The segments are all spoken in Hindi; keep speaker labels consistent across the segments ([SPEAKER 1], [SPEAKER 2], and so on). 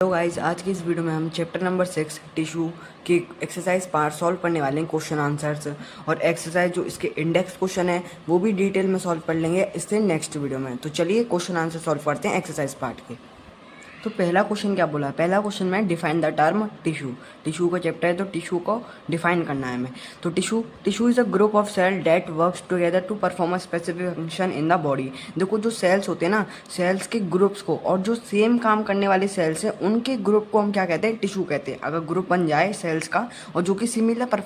[SPEAKER 1] हेलो गाइस, आज की इस वीडियो में हम चैप्टर नंबर 6 टिश्यू के एक्सरसाइज पार्ट सॉल्व करने वाले हैं, क्वेश्चन आंसर्स और एक्सरसाइज जो इसके इंडेक्स क्वेश्चन है वो भी डिटेल में सॉल्व कर लेंगे इससे नेक्स्ट वीडियो में। तो चलिए क्वेश्चन आंसर सॉल्व करते हैं एक्सरसाइज पार्ट के। तो पहला क्वेश्चन क्या बोला है? पहला क्वेश्चन में define the term tissue. Tissue का चैप्टर है तो टिश्यू को डिफाइन करना है हमें। तो tissue is a group of cell that works together to perform a specific function in the body. देखो, जो सेल्स होते हैं ना, सेल्स के ग्रुप्स को और जो सेम काम करने वाले सेल्स हैं उनके ग्रुप को हम क्या कहते हैं? टिश्यू कहते हैं। अगर ग्रुप बन जाए सेल्स का और जो कि सिमिलर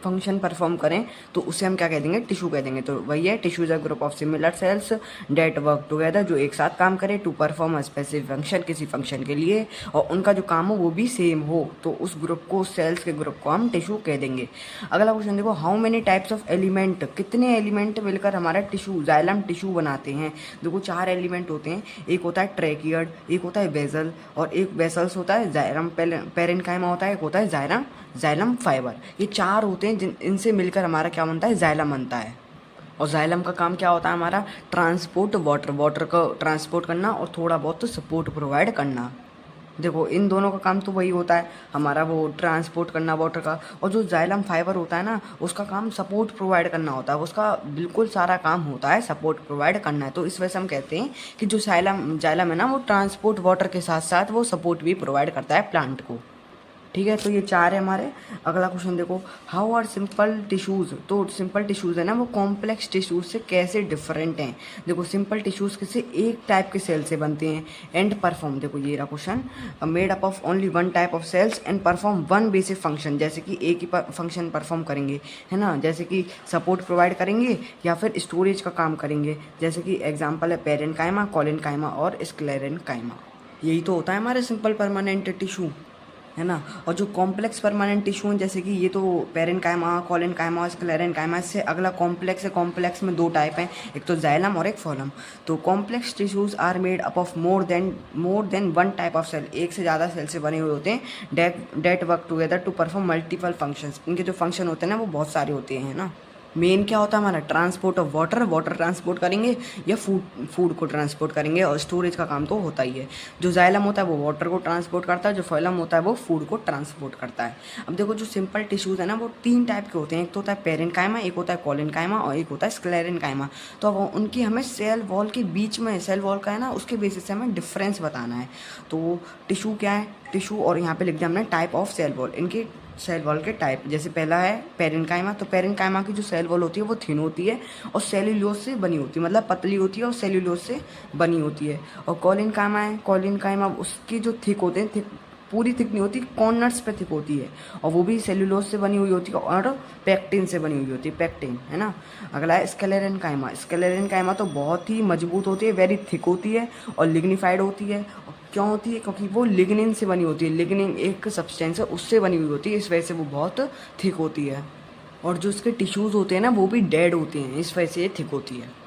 [SPEAKER 1] फंक्शन परफॉर्म करें तो उसे हम क्या कह देंगे? टिश्यू कह देंगे। तो वही है, tissue is a group of similar cells that work together, जो एक साथ काम करे to perform a specific function, किसी फंक्शन के लिए, और उनका जो काम हो वो भी सेम हो, तो उस ग्रुप को, सेल्स के ग्रुप को हम टिश्यू कह देंगे। अगला क्वेश्चन देखो, how many types of element, कितने एलिमेंट मिलकर हमारा टिश्यू, जाइलम टिश्यू बनाते हैं? देखो, 4 एलिमेंट होते हैं। एक होता है ट्रैकियड, एक होता है वेसल, और एक वेसल्स होता है, जाइलम पेरेन्काइमा होता है, एक होता है जाइलम फाइबर। ये 4 होते हैं जिन इनसे मिलकर हमारा क्या बनता है? जाइलम बनता है। और जाइलम का काम क्या होता है हमारा? ट्रांसपोर्ट वाटर को ट्रांसपोर्ट करना और थोड़ा बहुत सपोर्ट प्रोवाइड करना। देखो, इन दोनों का काम तो वही होता है हमारा, वो ट्रांसपोर्ट करना वाटर का। और जो जाइलम फाइबर होता है ना, उसका काम सपोर्ट प्रोवाइड करना होता है। उसका बिल्कुल सारा काम होता है सपोर्ट प्रोवाइड करना है। तो इस वजह से हम कहते हैं कि जो जाइलम है ना, वो ट्रांसपोर्ट वाटर के साथ साथ वो सपोर्ट भी प्रोवाइड करता है प्लांट को। ठीक है, तो ये 4 है हमारे। अगला क्वेश्चन देखो, हाउ आर सिंपल टिश्यूज़। तो सिंपल टिश्यूज़ है ना, वो कॉम्प्लेक्स टिश्यूज़ से कैसे डिफरेंट हैं? देखो, सिंपल टिश्यूज़ किसी एक टाइप के सेल से बनते हैं एंड परफॉर्म, देखो ये रहा question, made up of only one type of cells and perform one basic function. जैसे कि एक ही फंक्शन परफॉर्म करेंगे, है ना, जैसे कि सपोर्ट प्रोवाइड करेंगे या फिर स्टोरेज का काम करेंगे। जैसे कि एग्जाम्पल है पेरेन्काइमा, कोलेनकाइमा और स्क्लेरेन्काइमा। यही तो होता है हमारे सिंपल परमानेंट टिश्यू, है ना। और जो कॉम्प्लेक्स परमानेंट टिश्यू हैं, जैसे कि ये तो पेरेन्काइमा, कोलेनकाइमा, स्क्लेरेन्काइमा, इससे अगला कॉम्प्लेक्स है। कॉम्प्लेक्स में 2 टाइप हैं, एक तो जाइलम और एक फॉलम। तो complex tissues are made up of more than one type of cell, एक से ज़्यादा सेल से बने हुए होते हैं that work together to perform multiple functions. इनके जो फंक्शन होते हैं ना, वो बहुत सारे होते हैं ना। मेन क्या होता है हमारा? ट्रांसपोर्ट ऑफ वाटर ट्रांसपोर्ट करेंगे या फूड को ट्रांसपोर्ट करेंगे, और स्टोरेज का काम तो होता ही है। जो जाइलम होता है वो वाटर को ट्रांसपोर्ट करता है, जो फॉलम होता है वो फूड को ट्रांसपोर्ट करता है। अब देखो, जो सिंपल टिश्यूज़ है ना, वो 3 टाइप के होते हैं। एक तो होता है पेरेन्काइमा, एक होता है कोलेनकाइमा और एक होता है स्क्लेरेन्काइमा। तो अब उनकी हमें सेल वॉल के बीच में, सेल वॉल का है ना, उसके बेसिस से हमें डिफरेंस बताना है। तो टिश्यू क्या है? टिश्यू, और यहाँ पे लिख दिया हमने टाइप ऑफ सेल वॉल, इनके सेल वॉल के टाइप। जैसे पहला है पेरेन्काइमा, तो पेरेन्काइमा की जो सेल वॉल होती है वो थिन होती है और सेल्यूलोज से बनी होती है, मतलब पतली होती है और सेल्यूलोज से बनी होती है। और कोलिनकाइमा है, कोलिनकाइमा उसकी जो थिक होते हैं, थिक पूरी थिक नहीं होती, कॉर्नर्स पे थिक होती है, और वो भी सेल्यूलोज से बनी हुई होती है और पेक्टिन से बनी हुई होती है, पेक्टिन, है ना। अगला है स्क्लेरेन्काइमा। स्क्लेरेन्काइमा तो बहुत ही मजबूत होती है, वेरी थिक होती है और लिग्निफाइड होती है। क्यों होती है? क्योंकि वो लिग्निन से बनी होती है। लिग्निन एक सब्सटेंस है, उससे बनी हुई होती है, इस वजह से वो बहुत थिक होती है। और जो उसके टिश्यूज़ होते हैं ना, वो भी डेड होते हैं, इस वजह से ये थिक होती है।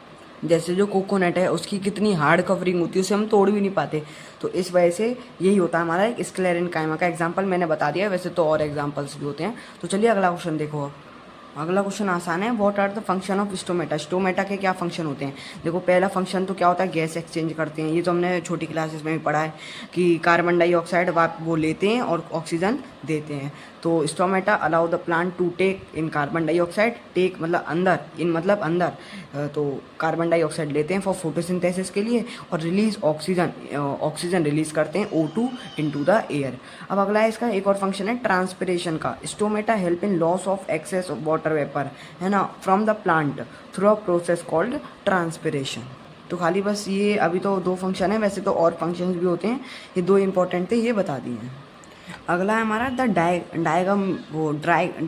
[SPEAKER 1] जैसे जो कोकोनट है, उसकी कितनी हार्ड कवरिंग होती है, उसे हम तोड़ भी नहीं पाते। तो इस वजह से यही होता है हमारा स्क्लेरेन्काइमा का एग्जाम्पल मैंने बता दिया, वैसे तो और एग्जाम्पल्स भी होते हैं। तो चलिए अगला क्वेश्चन देखो। अगला क्वेश्चन आसान है, what are the function of stomata. Stomata के क्या फंक्शन होते हैं? देखो, पहला फंक्शन तो क्या होता है? गैस एक्सचेंज करते हैं। ये तो हमने छोटी क्लासेस में भी पढ़ा है कि कार्बन डाइऑक्साइड वो लेते हैं और ऑक्सीजन देते हैं। तो stomata allow the plant to take in carbon dioxide, take मतलब अंदर, इन मतलब अंदर, तो कार्बन डाइऑक्साइड लेते हैं फॉर फोटोसिंथेसिस के लिए, और रिलीज ऑक्सीजन रिलीज करते हैं O2 इनटू द एयर। अब अगला है इसका एक और फंक्शन है ट्रांसपिरेशन का। Stomata help in loss of excess of water vapour, है ना, from the plant through a process called transpiration. तो खाली बस ये अभी तो 2 फंक्शन है, वैसे तो और फंक्शंस भी होते हैं, ये 2 इंपॉर्टेंट थे, ये बता दिए हैं। अगला है हमारा द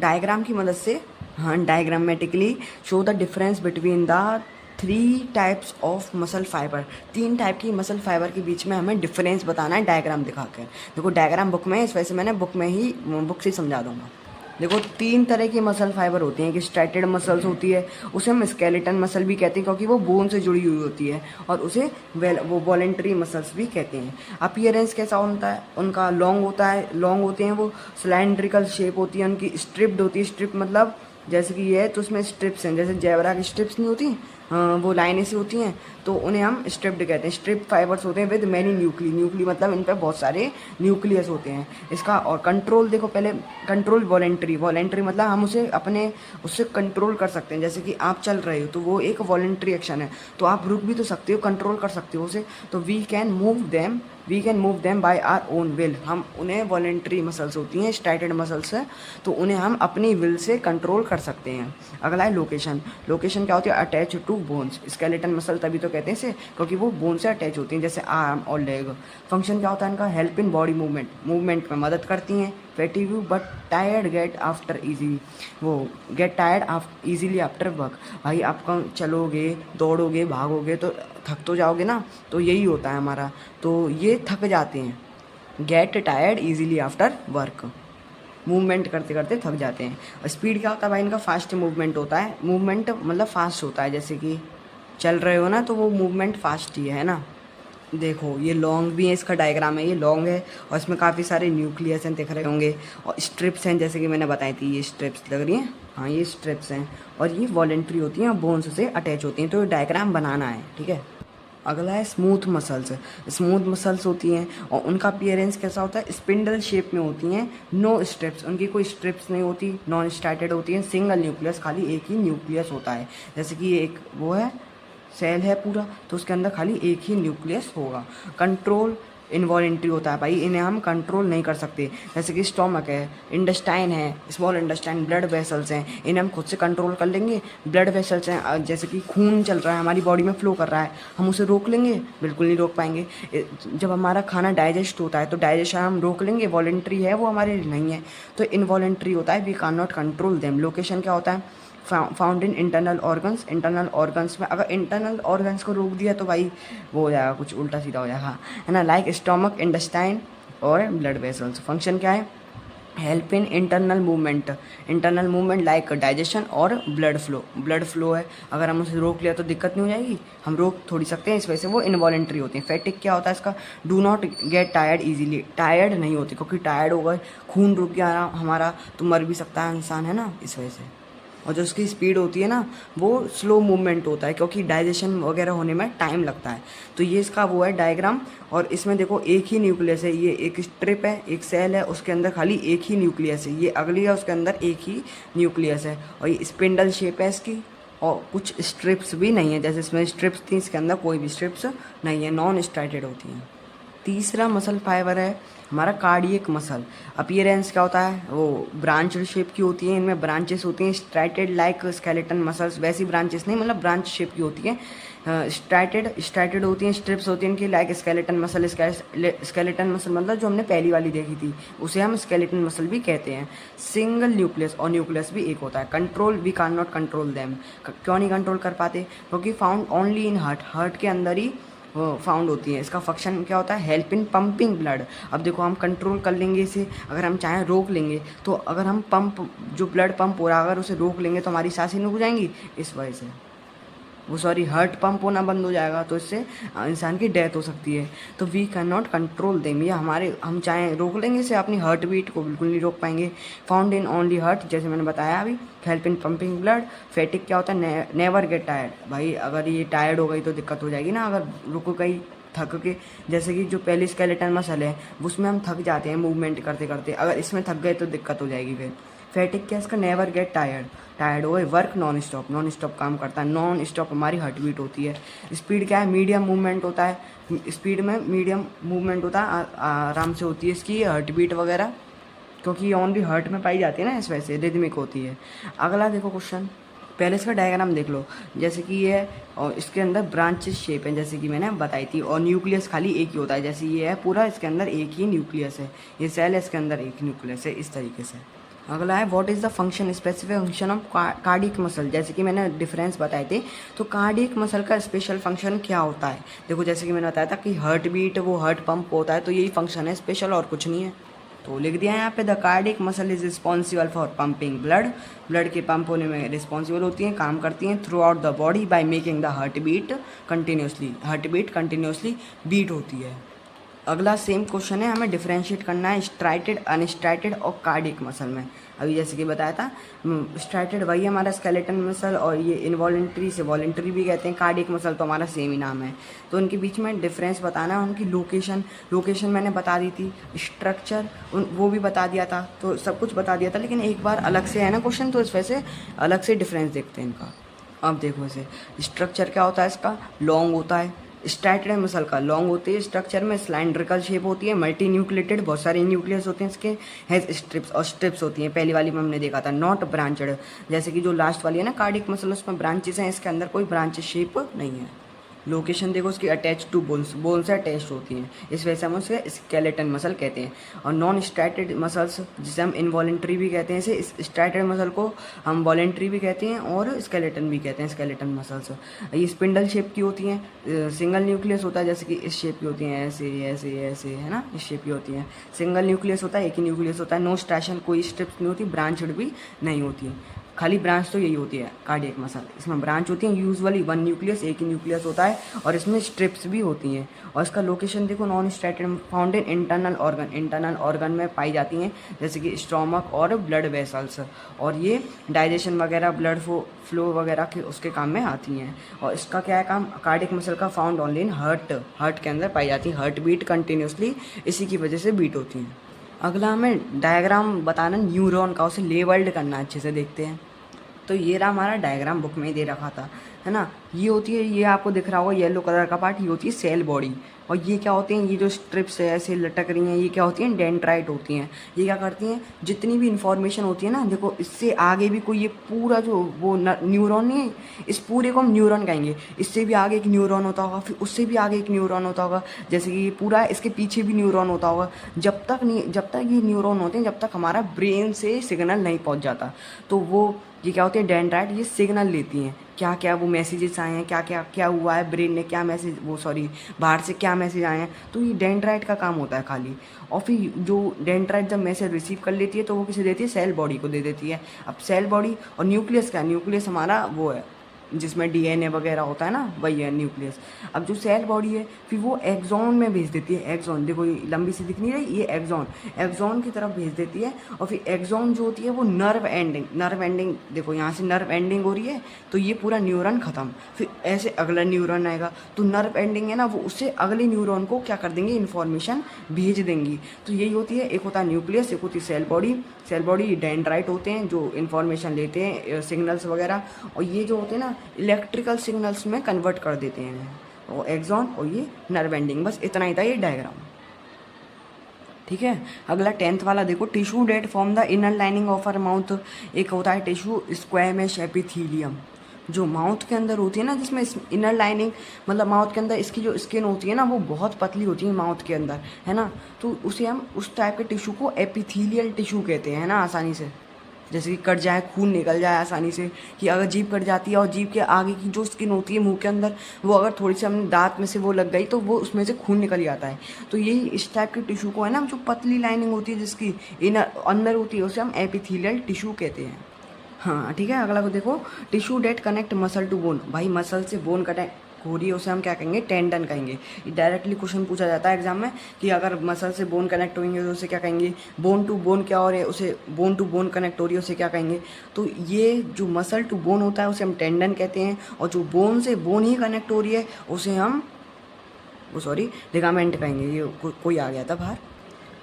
[SPEAKER 1] डायग्राम की मदद से, हाँ, diagrammatically show the difference between the 3 types of muscle fibre. 3 type की मसल फाइबर के बीच में हमें डिफरेंस बताना है डायग्राम दिखाकर। देखो, डायग्राम बुक में है, इस वजह से मैंने बुक से समझा दूंगा। देखो, 3 तरह की मसल फाइबर होती हैं। कि स्ट्रैटेड मसल्स होती है, उसे हम स्केलेटन मसल भी कहते हैं क्योंकि वो बोन से जुड़ी हुई होती है, और उसे वो वॉलेंट्री मसल्स भी कहते हैं। अपीयरेंस कैसा होता है उनका? लॉन्ग होता है, लॉन्ग होते हैं वो, सिलेंड्रिकल शेप होती है उनकी, स्ट्रिप्ड होती है। स्ट्रिप मतलब जैसे कि ये है तो उसमें स्ट्रिप्स हैं, जैसे जेबरा की स्ट्रिप्स नहीं होती, वो लाइनें सी होती हैं तो उन्हें हम स्ट्रिप्ड कहते हैं। स्ट्रिप फाइबर्स होते हैं विद मैनी न्यूक्ली, न्यूक्ली मतलब इन पर बहुत सारे न्यूक्लियस होते हैं। इसका और कंट्रोल देखो पहले, कंट्रोल वॉलेंट्री, वॉलेंट्री मतलब हम उसे अपने उससे कंट्रोल कर सकते हैं। जैसे कि आप चल रहे हो तो वो एक वॉलेंट्री एक्शन है, तो आप रुक भी तो सकते हो, कंट्रोल कर सकते हो उसे। तो we can move them by our own will, हम उन्हें वॉलेंट्री मसल्स होती हैं, स्ट्राइटेड मसल्स है, तो उन्हें हम अपनी विल से कंट्रोल कर सकते हैं। अगला है लोकेशन। लोकेशन क्या होती है? Attach to bones. Skeleton muscle तभी तो कहते हैं इसे क्योंकि वो बोन से अटैच होती हैं, जैसे आर्म और लेग। फंक्शन क्या होता है इनका? Help in body movement, movement में मदद करती हैं। Fatigue but tired get after easily, वो get tired easily after work. भाई आप कहीं चलोगे, दौड़ोगे, भागोगे तो थक तो जाओगे ना, तो यही होता है हमारा, तो ये थक जाते हैं। Gate tired easily after work, movement करते करते थक जाते हैं। स्पीड क्या होता है भाई इनका? फास्ट मूवमेंट होता है, मूवमेंट मतलब फास्ट होता है, जैसे कि चल रहे हो ना तो वो मूवमेंट फास्ट ही है ना। देखो ये लॉन्ग भी है, इसका डायग्राम है, ये लॉन्ग है और इसमें काफ़ी सारे न्यूक्लियस हैं, दिख रहे होंगे, और स्ट्रिप्स हैं जैसे कि मैंने बताई थी, ये स्ट्रिप्स लग रही हैं, हाँ ये स्ट्रिप्स हैं, और ये वॉलेंट्री होती हैं, बोन्स से अटैच होती हैं, तो ये डायग्राम बनाना है, ठीक है। अगला है स्मूथ मसल्स। स्मूथ मसल्स होती हैं और उनका अपीयरेंस कैसा होता है? स्पिंडल शेप में होती हैं, नो स्ट्रिप्स, उनकी कोई स्ट्रिप्स नहीं होती, नॉन स्टार्टेड होती हैं, सिंगल न्यूक्लियस, खाली एक ही न्यूक्लियस होता है। जैसे कि ये एक वो है सेल है पूरा, तो उसके अंदर खाली एक ही न्यूक्लियस होगा। कंट्रोल इनवॉलेंट्री होता है भाई, इन्हें हम कंट्रोल नहीं कर सकते। जैसे कि स्टोमक है, इंटेस्टाइन है, स्मॉल इंटेस्टाइन, ब्लड वेसल्स हैं, इन्हें हम खुद से कंट्रोल कर लेंगे। ब्लड वेसल्स हैं, जैसे कि खून चल रहा है हमारी बॉडी में, फ्लो कर रहा है, हम उसे रोक लेंगे? बिल्कुल नहीं रोक पाएंगे। जब हमारा खाना डाइजेस्ट होता है तो डाइजेशन हम रोक लेंगे? वॉलेंट्री है वो, हमारे लिए नहीं है, तो इनवॉलेंट्री होता है, we can not control them. Location क्या होता है? Found in internal organs. Internal organs में अगर इंटरनल ऑर्गन्स को रोक दिया तो भाई वो हो जाएगा, कुछ उल्टा सीधा हो जाएगा, है ना, लाइक स्टोमक, इंटेस्टाइन और ब्लड वेसल्स। फंक्शन क्या है? Help in internal movement, internal movement like digestion और ब्लड फ्लो। ब्लड फ्लो है, अगर हम उसे रोक लिया तो दिक्कत नहीं हो जाएगी, हम रोक थोड़ी सकते हैं, इस वजह से वो इनवॉलेंट्री होती है। फैटिक क्या होता है इसका? Do not gate tired easily, tired नहीं होती, क्योंकि टायर्ड हो गए, खून रुक गया हमारा तो मर भी सकता है इंसान, है ना, इस वजह से। और जो उसकी स्पीड होती है ना वो स्लो मूवमेंट होता है, क्योंकि डाइजेशन वगैरह होने में टाइम लगता है। तो ये इसका वो है डायग्राम, और इसमें देखो एक ही न्यूक्लियस है, ये एक स्ट्रिप है, एक सेल है, उसके अंदर खाली एक ही न्यूक्लियस है, ये अगली है उसके अंदर एक ही न्यूक्लियस है, और ये स्पिंडल शेप है इसकी, और कुछ स्ट्रिप्स भी नहीं है, जैसे इसमें स्ट्रिप्स थी इसके अंदर कोई भी स्ट्रिप्स नहीं है, नॉन स्ट्राइटेड होती हैं। तीसरा मसल फाइबर है हमारा कार्डियक मसल। अपीयरेंस क्या होता है? वो ब्रांच शेप की होती है, इनमें ब्रांचेस होती हैं, स्ट्राइटेड लाइक स्केलेटन मसल्स, वैसी ब्रांचेस नहीं, मतलब ब्रांच शेप की होती है, स्ट्राइटेड होती हैं, स्ट्रिप्स होती हैं इनकी like skeleton muscle. Skeleton muscle मतलब जो हमने पहली वाली देखी थी उसे हम स्केलेटन मसल भी कहते हैं। सिंगल न्यूक्लियस, और न्यूक्लियस भी एक होता है। Control, we can not control them, क्यों नहीं कंट्रोल कर पाते? क्योंकि found only in heart, heart के अंदर ही फाउंड होती है। इसका फंक्शन क्या होता है? Help in pumping blood. अब देखो हम कंट्रोल कर लेंगे इसे, अगर हम चाहें रोक लेंगे, तो अगर हम पंप, जो ब्लड पंप हो रहा है अगर उसे रोक लेंगे तो हमारी सांसें रुक जाएंगी, इस वजह से वो हार्ट पंप होना बंद हो जाएगा, तो इससे इंसान की डेथ हो सकती है। तो we can not control them, ये हम चाहें रोक लेंगे इसे, अपनी हार्ट बीट को बिल्कुल नहीं रोक पाएंगे। फाउंड इन ओनली हार्ट, जैसे मैंने बताया अभी, हेल्प इन पंपिंग ब्लड। फैटिक क्या होता है? Never get tired. भाई अगर ये टायर्ड हो गई तो दिक्कत हो जाएगी ना, अगर रुक गई थक के, जैसे कि जो पहले स्केलेटन मसल है उसमें हम थक जाते हैं मूवमेंट करते करते, अगर इसमें थक गए तो दिक्कत हो जाएगी फिर। फैटिक क्या? इसका नेवर गेट टायर्ड, टायर्ड हो गए, work non stop, non stop काम करता है, नॉन स्टॉप हमारी हार्ट बीट होती है। स्पीड क्या है? मीडियम मूवमेंट होता है, स्पीड में मीडियम मूवमेंट होता है, आराम से होती है इसकी हार्ट बीट वगैरह, क्योंकि ये ओनली हार्ट में पाई जाती है ना, इस वजह से रिदमिक होती है। अगला देखो क्वेश्चन, पहले इसका डायग्राम देख लो, जैसे कि ये और इसके अंदर ब्रांचेस शेप है जैसे कि मैंने बताई थी, और न्यूक्लियस खाली एक ही होता है, जैसे ये है पूरा, इसके अंदर एक ही न्यूक्लियस है, ये सेल है इसके अंदर एक न्यूक्लियस है, इस तरीके से। अगला है what is the function, specific function of cardiac muscle. जैसे कि मैंने डिफरेंस बताए थे, तो कार्डियक मसल का स्पेशल फंक्शन क्या होता है? देखो जैसे कि मैंने बताया था कि हार्ट बीट, वो हार्ट पंप होता है, तो यही फंक्शन है स्पेशल, और कुछ नहीं है। तो लिख दिया है यहाँ पे, the cardiac muscle is responsible for pumping blood, blood के पंप होने में रिस्पॉन्सिबल होती हैं, काम करती हैं throughout the body by making the heart beat continuously, heart beat continuously beat होती है अगला सेम क्वेश्चन है, हमें डिफरेंशिएट करना है स्ट्राइटेड, अनस्ट्राइटेड और कार्डियक मसल में। अभी जैसे कि बताया था, स्ट्राइटेड वही हमारा स्केलेटन मसल, और ये इनवॉलेंट्री से वॉलेंट्री भी कहते हैं, कार्डियक मसल तो हमारा सेम ही नाम है। तो उनके बीच में डिफरेंस बताना है, उनकी लोकेशन मैंने बता दी थी, स्ट्रक्चर वो भी बता दिया था, तो सब कुछ बता दिया था, लेकिन एक बार अलग से है ना क्वेश्चन, तो इस वजह से अलग से डिफरेंस देखते हैं इनका। अब देखो इसे, स्ट्रक्चर क्या होता है इसका, लॉन्ग होता है। स्ट्राइटेड मसल का लॉन्ग होती है, स्ट्रक्चर में सिलेंड्रिकल शेप होती है, मल्टी न्यूक्लिएटेड, बहुत सारे न्यूक्लियस होते हैं इसके, हैज स्ट्रिप्स, और स्ट्रिप्स होती हैं। पहली वाली में हमने देखा था नॉट ब्रांचेड, जैसे कि जो लास्ट वाली है ना कार्डियक मसल, उसमें ब्रांचेस हैं, इसके अंदर कोई ब्रांचेस शेप नहीं है। लोकेशन देखो उसकी, अटैच टू बोन्स, बोन से अटैच होती हैं, इस वजह से हम उसे स्केलेटन मसल कहते हैं। और नॉन स्ट्राइटेड मसल्स, जिसे हम इनवॉलेंट्री भी कहते हैं, इसे स्ट्राइटेड मसल को हम वॉलेंट्री भी कहते हैं और स्केलेटन भी कहते हैं, स्केलेटन मसल्स। ये स्पिंडल शेप की होती हैं, सिंगल न्यूक्लियस होता है, जैसे कि इस शेप की होती हैं, ऐसे ऐसे ऐसे, है ना, इस शेप की होती हैं। सिंगल न्यूक्लियस होता है, एक ही न्यूक्लियस होता है, नो स्ट्रैशन, कोई स्ट्रिप्स नहीं होती, ब्रांचड भी नहीं होती है, खाली ब्रांच तो यही होती है कार्डियक मसल। इसमें ब्रांच होती है यूजुअली वन न्यूक्लियस, एक ही न्यूक्लियस होता है, और इसमें स्ट्रिप्स भी होती हैं। और इसका लोकेशन देखो, non striated, found in internal organ में पाई जाती हैं, जैसे कि स्टोमक और ब्लड वेसल्स, और ये डाइजेशन वगैरह, ब्लड फ्लो वगैरह के उसके काम में आती हैं। और इसका क्या है काम, कार्डियक मसल का फाउंड ओनली इन हार्ट के अंदर पाई जाती है, हार्ट बीट कंटिन्यूसली इसी की वजह से बीट होती हैं। अगला हमें डायग्राम बताना न्यूरॉन का, उसे लेबल्ड करना, अच्छे से देखते हैं। तो ये रहा हमारा डायग्राम, बुक में ही दे रखा था, है ना। ये होती है, ये आपको दिख रहा होगा येलो कलर का पार्ट, ये होती है सेल बॉडी। और ये क्या होते हैं, ये जो स्ट्रिप्स है ऐसे लटक रही हैं, ये क्या होती हैं, डेंड्राइट होती हैं। ये क्या करती हैं, जितनी भी इंफॉर्मेशन होती है ना, देखो इससे आगे भी कोई, ये पूरा जो वो न्यूरॉन नहीं है, इस पूरे को हम न्यूरॉन कहेंगे। इससे भी आगे एक न्यूरॉन होता होगा, फिर उससे भी आगे एक न्यूरॉन होता होगा, जैसे कि ये पूरा, इसके पीछे भी न्यूरॉन होता होगा। जब तक ये न्यूरॉन होते हैं, जब तक हमारा ब्रेन से सिग्नल नहीं पहुँच जाता, तो वो ये क्या होती है, डेंड्राइट, ये सिग्नल लेती हैं, क्या क्या वो मैसेजेस आए हैं, क्या क्या क्या हुआ है ब्रेन ने, क्या मैसेज, बाहर से क्या मैसेज आए हैं, तो ये डेंड्राइट का काम होता है खाली। और फिर जो डेंड्राइट जब मैसेज रिसीव कर लेती है, तो वो किसे देती है, सेल बॉडी को दे देती है। अब सेल बॉडी और न्यूक्लियस का, न्यूक्लियस हमारा वो है जिसमें डीएनए वगैरह होता है ना, वही है न्यूक्लियस। अब जो सेल बॉडी है, फिर वो एक्सॉन में भेज देती है, एक्सॉन देखो ये लंबी सी दिख नहीं रही, ये एक्सॉन की तरफ भेज देती है। और फिर एक्सॉन जो होती है वो नर्व एंडिंग देखो यहाँ से नर्व एंडिंग हो रही है, तो ये पूरा न्यूरॉन खत्म, फिर ऐसे अगला न्यूरॉन आएगा, तो नर्व एंडिंग है ना, वो उससे अगले न्यूरॉन को क्या कर देंगे, इन्फॉर्मेशन भेज देंगी। तो यही होती है, एक होता है न्यूक्लियस, एक होती है सेल बॉडी डेंड्राइट होते हैं जो इन्फॉर्मेशन लेते हैं, सिग्नल्स वगैरह, और ये जो होते हैं ना इलेक्ट्रिकल सिग्नल्स में कन्वर्ट कर देते हैं, और एक्सॉन और ये नर्व एंडिंग। बस इतना ही था ये डायग्राम, ठीक है। अगला 10th वाला देखो, tissue that form the inner lining of our mouth. एक होता है टिश्यू स्क्वैमस एपिथीलियम, जो माउथ के अंदर होती है ना, जिसमें इनर लाइनिंग मतलब माउथ के अंदर इसकी जो स्किन होती है ना, वो बहुत पतली होती है माउथ के अंदर, है ना। तो उसे हम उस टाइप के टिश्यू को एपिथीलियल टिश्यू कहते हैं, है ना, आसानी से, जैसे कि कट जाए, खून निकल जाए आसानी से, कि अगर जीभ कट जाती है और जीभ के आगे की जो स्किन होती है मुंह के अंदर, वो अगर थोड़ी सी हमने दांत में से वो लग गई, तो वो उसमें से खून निकल जाता है। तो यही इस टाइप के टिश्यू को है ना, जो पतली लाइनिंग होती है जिसकी इनर अंदर होती है, उसे हम एपिथीलियल टिश्यू कहते हैं। हाँ ठीक है, अगला को देखो, tissue that connect muscle to bone. भाई मसल से बोन कनेक्ट हो रही है, उसे हम क्या कहेंगे, टेंडन कहेंगे। ये डायरेक्टली क्वेश्चन पूछा जाता है एग्जाम में कि अगर मसल से बोन कनेक्ट होंगे तो उसे क्या कहेंगे, बोन टू बोन क्या हो रहा है, उसे बोन टू बोन कनेक्ट हो रही है, उसे क्या कहेंगे। तो ये जो मसल टू बोन होता है उसे हम टेंडन कहते हैं, और जो बोन से बोन ही कनेक्ट हो रही है उसे हम लिगामेंट कहेंगे। ये कोई आ गया था बाहर,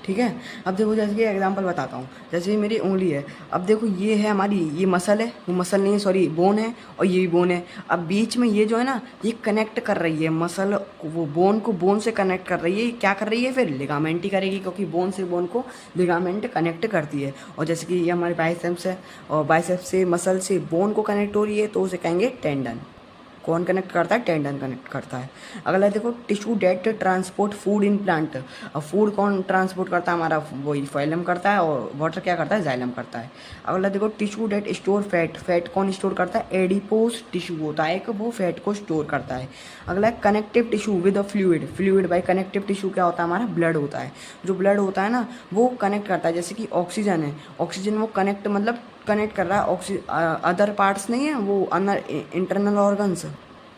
[SPEAKER 1] ठीक है। अब देखो जैसे कि एग्जांपल बताता हूँ, जैसे मेरी उंगली है, अब देखो ये है हमारी, ये मसल है, वो मसल नहीं है सॉरी बोन है, और ये भी बोन है। अब बीच में ये जो है ना, ये कनेक्ट कर रही है मसल, वो बोन को बोन से कनेक्ट कर रही है, क्या कर रही है, फिर लिगामेंट ही करेगी, क्योंकि बोन से बोन को लिगामेंट कनेक्ट करती है। और जैसे कि ये हमारे बाइसेप्स है, और बाइसेप्स से मसल से बोन को कनेक्ट हो रही है, तो उसे कहेंगे टेंडन। कौन कनेक्ट करता है, टेंडन कनेक्ट करता है। अगला देखो, tissue that transport food in plant. अब फूड कौन ट्रांसपोर्ट करता है, हमारा वही फाइलम करता है, और वाटर क्या करता है, जाइलम करता है। अगला देखो, टिश्यू डेट स्टोर फैट कौन स्टोर करता है, एडिपोज टिश्यू होता है एक, वो फैट को स्टोर करता है। अगला है connective tissue with a fluid by connective tissue क्या होता है, हमारा ब्लड होता है। जो ब्लड होता है ना, वो कनेक्ट करता है, जैसे कि ऑक्सीजन है, ऑक्सीजन वो कनेक्ट कर रहा है अदर पार्ट्स नहीं है, वो अंदर इंटरनल ऑर्गन्स,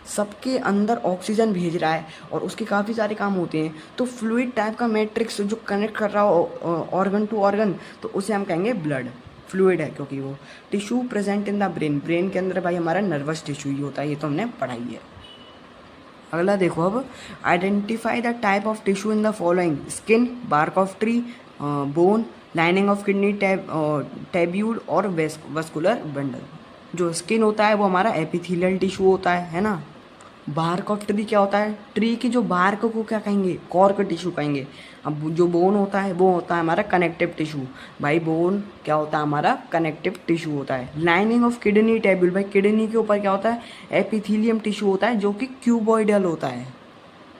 [SPEAKER 1] सबके अंदर ऑक्सीजन भेज रहा है और उसके काफ़ी सारे काम होते हैं। तो फ्लूइड टाइप का मैट्रिक्स जो कनेक्ट कर रहा हो ऑर्गन टू ऑर्गन, तो उसे हम कहेंगे ब्लड। फ्लूइड है क्योंकि वो। Tissue present in the brain, brain के अंदर भाई हमारा नर्वस टिश्यू ही होता है, ये तो हमने पढ़ाई है। अगला देखो अब, identify the type of tissue in the following: skin, bark of tree, bone, lining of kidney, tubule और वस्कुलर बंडल। जो स्किन होता है वो हमारा एपिथेलियल टिश्यू होता है ना। बार्क ऑफ ट्री क्या होता है? ट्री की जो बार्क को क्या कहेंगे? कॉर्क टिश्यू कहेंगे। अब जो बोन होता है वो होता है हमारा कनेक्टिव टिश्यू। भाई बोन क्या होता है? हमारा कनेक्टिव टिश्यू होता है। लाइनिंग ऑफ किडनी टेबल, भाई किडनी के ऊपर क्या होता है? एपिथेलियम टिश्यू होता है जो कि क्यूबॉइडल होता है,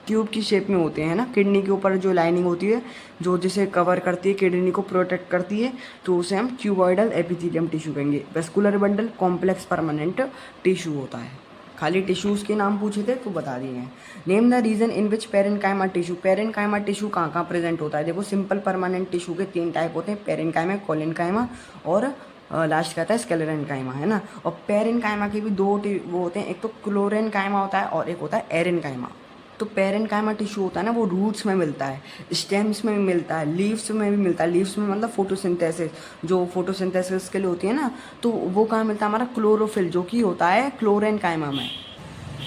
[SPEAKER 1] क्यूब की शेप में होते हैं ना। किडनी के ऊपर जो लाइनिंग होती है जो जिसे कवर करती है, किडनी को प्रोटेक्ट करती है, तो उसे हम क्यूबॉइडल एपिथेलियम टिश्यू कहेंगे। Vascular bundle complex permanent tissue होता है। खाली टिश्यूज़ के नाम पूछे थे तो बता दिए हैं। Name the region in which parenchyma tissue, parenchyma tissue कहाँ कहाँ प्रेजेंट होता है? देखो सिंपल परमानेंट टिश्यू के 3 टाइप होते हैं: पेरेन्काइमा, कोलेन्काइमा और लास्ट का आता है स्क्लेरेन्काइमा, है ना। और पेरेन्काइमा के भी वो होते हैं, एक तो क्लोरेन्काइमा होता है और एक होता है एरेन्काइमा। तो पेरेन्काइमा टिश्यू होता है ना, वो रूट्स में मिलता है, स्टेम्स में भी मिलता है, लीव्स में भी मिलता है। लीव्स में मतलब फोटोसिंथेसिस, जो फोटोसिंथेसिस के लिए होती है ना, तो वो कहाँ मिलता है? हमारा क्लोरोफिल, जो कि होता है क्लोरेन्काइमा में।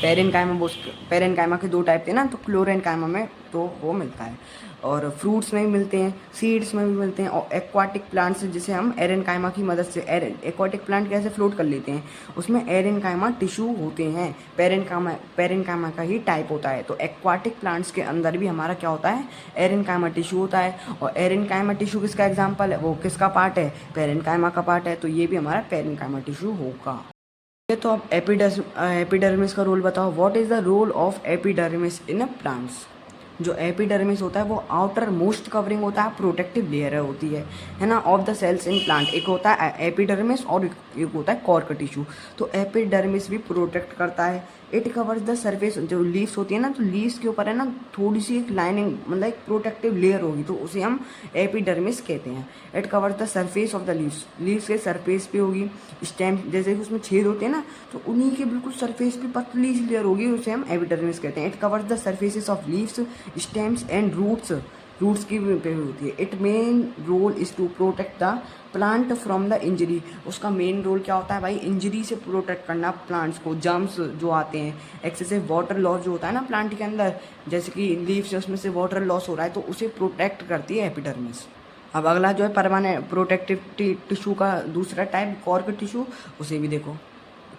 [SPEAKER 1] पेरेन्काइमा के 2 टाइप थे ना, तो क्लोरेन्काइमा में तो वो मिलता है। और फ्रूट्स में भी मिलते हैं, सीड्स में भी मिलते हैं, और एक्वाटिक प्लांट्स जिसे हम एरेन्काइमा की मदद से एक्वाटिक प्लांट कैसे फ्लोट कर लेते हैं, उसमें एरेन्काइमा टिश्यू होते हैं। पेरेन्काइमा का ही टाइप होता है। तो एक्वाटिक प्लांट्स के अंदर भी हमारा क्या होता है? एरेन्काइमा टिश्यू होता है। और एरेन्काइमा टिश्यू किसका एग्जाम्पल है? वो किसका पार्ट है? पेरेन्काइमा का पार्ट है। तो ये भी हमारा पेरेन्काइमा टिश्यू होगा। तो अब एपिडर्मिस का रोल बताओ। What is the role of epidermis in a plants? जो एपिडर्मिस होता है वो आउटर मोस्ट कवरिंग होता है, प्रोटेक्टिव लेयर होती है ना, of the cells in plant. एक होता है एपिडर्मिस और एक होता है कॉर्क टिश्यू। तो एपिडर्मिस भी प्रोटेक्ट करता है। इट कवर्स द सरफेस, जो लीव्स होती है ना, तो लीव्स के ऊपर है ना थोड़ी सी एक लाइनिंग, मतलब एक प्रोटेक्टिव लेयर होगी, तो उसे हम एपिडर्मिस कहते हैं। It covers the surface of the leaves, leaves के सरफेस पे होगी। स्टेम जैसे कि उसमें छेद होते हैं ना, तो उन्हीं के बिल्कुल सरफेस पे पतली सी लेयर होगी, उसे हम एपिडर्मिस कहते हैं। It covers the surfaces of leaves, stems and roots, roots की भी पे होती है। It main role is to protect the plant from the injury. उसका मेन रोल क्या होता है भाई? इंजरी से प्रोटेक्ट करना प्लांट्स को। जर्म्स जो आते हैं, एक्सेसिव वाटर लॉस जो होता है ना प्लांट के अंदर, जैसे कि लीव्स उसमें से वाटर लॉस हो रहा है, तो उसे प्रोटेक्ट करती है एपिडर्मिस। अब अगला जो है परमानेंट प्रोटेक्टिव टिश्यू का दूसरा टाइप, कॉर्क टिश्यू, उसे भी देखो।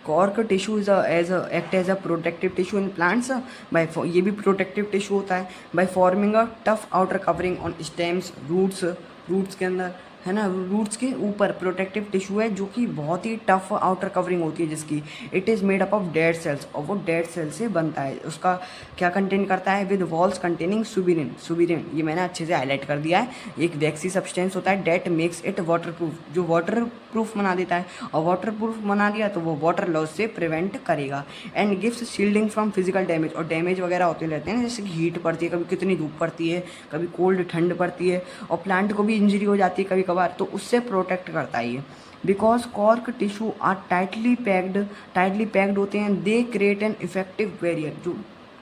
[SPEAKER 1] Cork tissue is act as a protective tissue in plants by, ये भी प्रोटेक्टिव टिश्यू होता है, by forming a tough outer covering on stems, roots के अंदर, है ना। रूट्स के ऊपर प्रोटेक्टिव टिश्यू है जो कि बहुत ही टफ आउटर कवरिंग होती है जिसकी। It is made up of dead cells, और वो डेड सेल से बनता है। उसका क्या कंटेन करता है? विद वॉल्स कंटेनिंग सुबिरिन, सुबिरिन ये मैंने अच्छे से हाईलाइट कर दिया है। एक वैक्सी सब्सटेंस होता है that makes it waterproof, जो वाटर प्रूफ बना देता है, और वाटर प्रूफ बना दिया तो वो वाटर लॉस से प्रिवेंट करेगा। And gives shielding from physical damage, और डैमेज वगैरह होते रहते हैं ना, जैसे कि हीट पड़ती है, कभी कितनी धूप पड़ती है, कभी कोल्ड ठंड पड़ती है, और प्लांट को भी इंजरी हो जाती है कभी कभार, तो उससे प्रोटेक्ट करता है ये। Because cork tissue are tightly packed होते हैं, they create an effective barrier. जो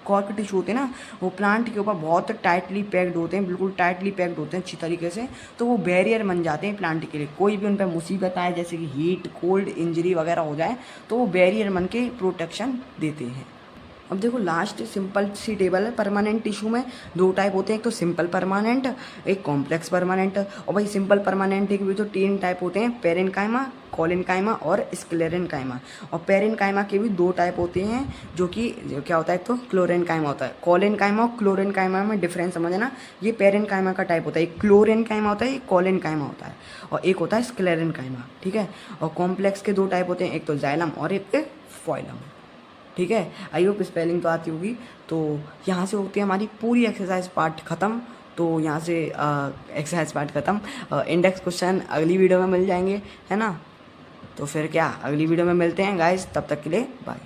[SPEAKER 1] कॉर्क टिश्यू होते हैं ना, वो प्लांट के ऊपर बहुत टाइटली पैक्ड होते हैं, बिल्कुल टाइटली पैक्ड होते हैं अच्छी तरीके से, तो वो बैरियर बन जाते हैं प्लांट के लिए। कोई भी उन पर मुसीबत आए, जैसे कि हीट, कोल्ड, इंजरी वगैरह हो जाए, तो वो बैरियर बन के प्रोटेक्शन देते हैं। अब देखो लास्ट सिंपल सी टेबल है। परमानेंट टिश्यू में 2 टाइप होते हैं, एक तो सिंपल परमानेंट, एक कॉम्प्लेक्स परमानेंट। और भाई सिंपल परमानेंट के भी तो 3 टाइप होते हैं, पेरेन्काइमा, कोलेन्काइमा और स्क्लेरेन्काइमा। और पेरेन्काइमा के भी 2 टाइप होते हैं, जो कि क्या होता है, एक तो क्लोरेन्काइमा होता है। कोलेन्काइमा और क्लोरेन्काइमा में डिफरेंस समझना। ये पेरेन्काइमा का टाइप होता है, एक क्लोरेन्काइमा होता है, एक कोलेन्काइमा होता है, और एक होता है स्क्लेरेन्काइमा, ठीक है। और कॉम्प्लेक्स के 2 टाइप होते हैं, एक तो जाइलम और एक फॉइलम, ठीक है। आई होप स्पेलिंग तो आती होगी। तो यहाँ से होती है हमारी पूरी एक्सरसाइज पार्ट ख़त्म। तो यहाँ से एक्सरसाइज पार्ट ख़त्म। इंडेक्स क्वेश्चन अगली वीडियो में मिल जाएंगे, है ना। तो फिर क्या, अगली वीडियो में मिलते हैं गाइस, तब तक के लिए बाय।